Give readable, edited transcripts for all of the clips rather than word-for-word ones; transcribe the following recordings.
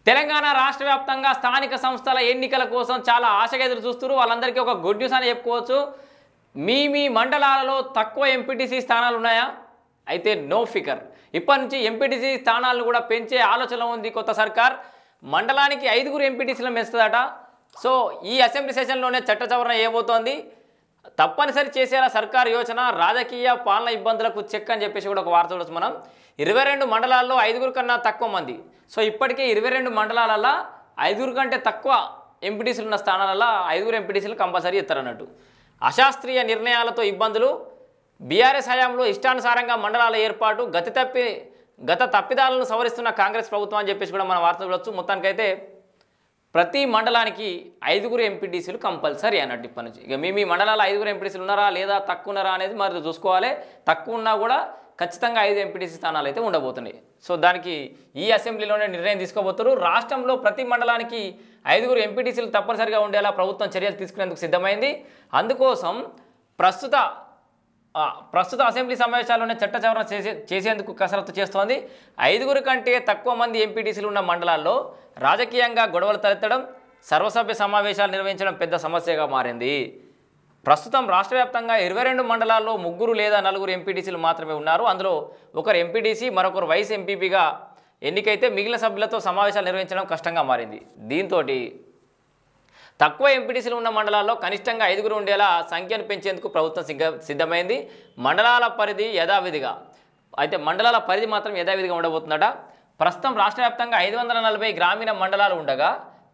తెలంగాణ రాష్ట్ర వ్యాప్తంగా స్థానిక సంస్థల ఎన్నికల కోసం చాలా ఆశగా ఎదురు చూస్తున్నారు. వాళ్ళందరికీ ఒక గుడ్ న్యూస్ అని చెప్పుకోవచ్చు. మీ మండలాలలో తక్కువ ఎంపీటీసీ స్థానాలు ఉన్నాయా? అయితే నో ఫికర్. ఇప్పటి నుంచి ఎంపీటీసీ స్థానాలను కూడా పెంచే ఆలోచన ఉంది కొత్త సర్కార్. మండలానికి 5 ఎంపీటీసీలను పెంచుతుందట. సో ఈ అసెంబ్లీ సెషన్లోనే చట్ట సవరణ చేయబోతోంది. తప్పనిసరి చేసేలా సర్కారు యోచన. రాజకీయ పాలన ఇబ్బందులకు చెక్ అని చెప్పేసి కూడా ఒక వార్త చూడొచ్చు మనం. 22 మండలాల్లో 5 కన్నా తక్కువ మంది. సో ఇప్పటికే 22 మండలాలలో 5 కంటే తక్కువ ఎంపీటీసీలు ఉన్న స్థానాలలో 5 ఎంపీటీసీలు కంపల్సరీ ఇస్తారన్నట్టు. అశాస్త్రీయ నిర్ణయాలతో ఇబ్బందులు. బీఆర్ఎస్ హయాంలో ఇష్టానుసారంగా మండలాల ఏర్పాటు గత తప్పిదాలను సవరిస్తున్న కాంగ్రెస్ ప్రభుత్వం అని చెప్పేసి కూడా మనం వార్త చూడొచ్చు. మొత్తానికైతే ప్రతి మండలానికి 5 ఎంపీటీసీలు కంపల్సరీ అన్నట్టు ఇప్పటి నుంచి. ఇక మీ మండలాల్లో 5 ఎంపీటీసీలు ఉన్నారా లేదా తక్కువ ఉన్నారా అనేది మరి చూసుకోవాలి. తక్కువ ఉన్నా కూడా ఖచ్చితంగా 5 ఎంపీటీసీ స్థానాలు అయితే ఉండబోతున్నాయి. సో దానికి ఈ అసెంబ్లీలోనే నిర్ణయం తీసుకోబోతున్నారు. రాష్ట్రంలో ప్రతి మండలానికి 5 ఎంపీటీసీలు తప్పనిసరిగా ఉండేలా ప్రభుత్వం చర్యలు తీసుకునేందుకు సిద్ధమైంది. అందుకోసం ప్రస్తుత అసెంబ్లీ సమావేశాల్లోనే చట్ట సవరణ చేసేందుకు కసరత్తు చేస్తోంది. 5 కంటే తక్కువ మంది ఎంపీటీసీలు ఉన్న మండలాల్లో రాజకీయంగా గొడవలు తలెత్తడం, సర్వసభ్య సమావేశాలు నిర్వహించడం పెద్ద సమస్యగా మారింది. ప్రస్తుతం రాష్ట్ర వ్యాప్తంగా 22 మండలాల్లో 3 లేదా 4 ఎంపీటీసీలు మాత్రమే ఉన్నారు. అందులో ఒకరు ఎంపీటీసీ, మరొకరు వైస్ ఎంపీపీగా ఎన్నికైతే మిగిలిన సభ్యులతో సమావేశాలు నిర్వహించడం కష్టంగా మారింది. దీంతో తక్కువ ఎంపీటీసీలు ఉన్న మండలాల్లో కనిష్టంగా 5 ఉండేలా సంఖ్యను పెంచేందుకు ప్రభుత్వం సిద్ధమైంది. మండలాల పరిధి మాత్రం యథావిధిగా ఉండబోతుందట. ప్రస్తుతం రాష్ట్ర వ్యాప్తంగా 540 గ్రామీణ మండలాలు ఉండగా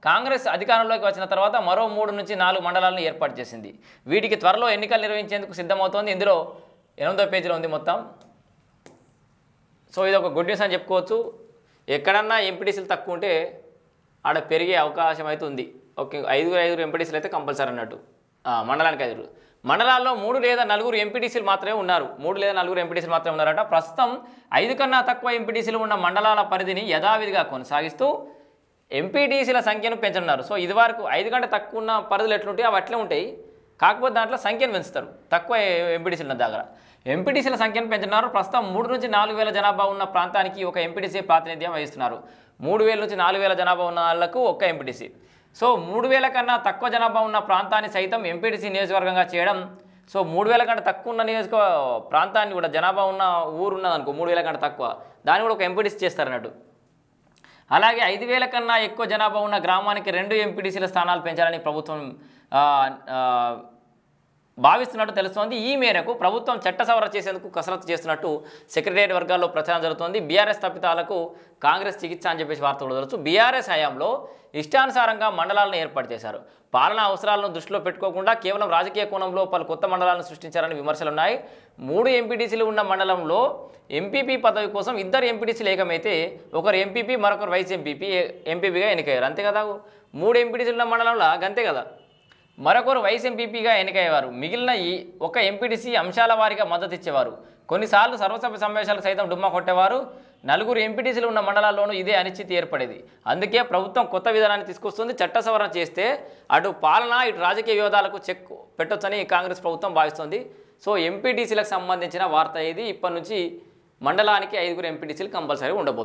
కాంగ్రెస్ అధికారంలోకి వచ్చిన తర్వాత మరో 3 నుంచి 4 మండలాలను ఏర్పాటు చేసింది. వీటికి త్వరలో ఎన్నికలు నిర్వహించేందుకు సిద్ధమవుతోంది. ఇందులో 8వ పేజీలో ఉంది మొత్తం. సో ఇది ఒక గుడ్ న్యూస్ అని చెప్పుకోవచ్చు. ఎక్కడన్నా ఎంపీటీసీలు తక్కువ ఉంటే ఆడ పెరిగే అవకాశం అయితే ఉంది. ఓకే, 5 ఎంపీటీసీలు అయితే కంపల్సరీ అన్నట్టు. మండలానికి 5. మండలాల్లో 3 లేదా 4 ఎంపీటీసీలు మాత్రమే ఉన్నారు. 3 లేదా 4 ఎంపీటీసీలు మాత్రమే ఉన్నారట. ప్రస్తుతం 5 కన్నా తక్కువ ఎంపీటీసీలు ఉన్న మండలాల పరిధిని యథావిధిగా కొనసాగిస్తూ ఎంపీటీసీల సంఖ్యను పెంచనున్నారు. సో ఇది వరకు 5 కంటే తక్కువ ఉన్న పరిధులు ఎట్లుంటాయి అవి అట్లే ఉంటాయి. కాకపోతే దాంట్లో సంఖ్యను పెంచుతారు. తక్కువ ఎంపీటీసీలు ఉన్న దగ్గర ఎంపీటీసీల సంఖ్యను పెంచుతున్నారు. ప్రస్తుతం 3 నుంచి 4,000 జనాభా ఉన్న ప్రాంతానికి ఒక ఎంపీటీసీ ప్రాతినిధ్యం వహిస్తున్నారు. 3,000 నుంచి 4,000 జనాభా ఉన్న వాళ్ళకు ఒక్క ఎంపీటీసీ. సో 3,000 కన్నా తక్కువ జనాభా ఉన్న ప్రాంతాన్ని సైతం ఎంపీటీసీ నియోజకవర్గంగా చేయడం. సో 3,000 కంటే తక్కువ ఉన్న ప్రాంతాన్ని కూడా జనాభా ఉన్న ఊరు ఉన్నదనుకో 3,000 కంటే తక్కువ దాన్ని కూడా ఒక ఎంపీటీసీ చేస్తారన్నట్టు. అలాగే 5,000 కన్నా ఎక్కువ జనాభా ఉన్న గ్రామానికి 2 ఎంపీటీసీల స్థానాలు పెంచాలని ప్రభుత్వం భావిస్తున్నట్టు తెలుస్తోంది. ఈ మేరకు ప్రభుత్వం చట్ట సవరణ చేసేందుకు కసరత్తు చేస్తున్నట్టు సెక్రటేరియట్ వర్గాల్లో ప్రచారం జరుగుతోంది. బీఆర్ఎస్ తప్పిదాలకు కాంగ్రెస్ చికిత్స అని చెప్పేసి వార్త కూడా బీఆర్ఎస్ హయాంలో ఇష్టానుసారంగా మండలాలను ఏర్పాటు చేశారు. పాలనా అవసరాలను దృష్టిలో పెట్టుకోకుండా కేవలం రాజకీయ కోణంలో పలు కొత్త మండలాలను సృష్టించారని విమర్శలున్నాయి. 3 ఎంపీటీసీలు ఉన్న మండలంలో ఎంపీపీ పదవి కోసం 2 ఎంపీటీసీలు ఏకమైతే ఒకరు ఎంపీపీ మరొకరు వైస్ ఎంపీపీగా ఎన్నికయ్యారు. అంతే కదా. 3 ఎంపీటీసీలు ఉన్న మండలంలో అంతే కదా. మరొకరు వైస్ ఎంపీపీగా ఎన్నికయ్యేవారు. మిగిలిన ఒక ఎంపీటీసీ అంశాల వారీగా మద్దతు ఇచ్చేవారు. కొన్నిసార్లు సర్వసభ్య సమావేశాలకు సైతం డుమ్మా కొట్టేవారు. 4 ఎంపీటీసీలు ఉన్న మండలాల్లోనూ ఇదే అనిశ్చితి ఏర్పడేది. అందుకే ప్రభుత్వం కొత్త విధానాన్ని తీసుకొస్తుంది. చట్ట సవరణ చేస్తే అటు పాలన ఇటు రాజకీయ వివాదాలకు చెక్ పెట్టొచ్చని కాంగ్రెస్ ప్రభుత్వం భావిస్తోంది. సో ఎంపీటీసీలకు సంబంధించిన వార్త ఇది. ఇప్పటి నుంచి మండలానికి 5 ఎంపీటీసీలు కంపల్సరీ ఉండబోతుంది.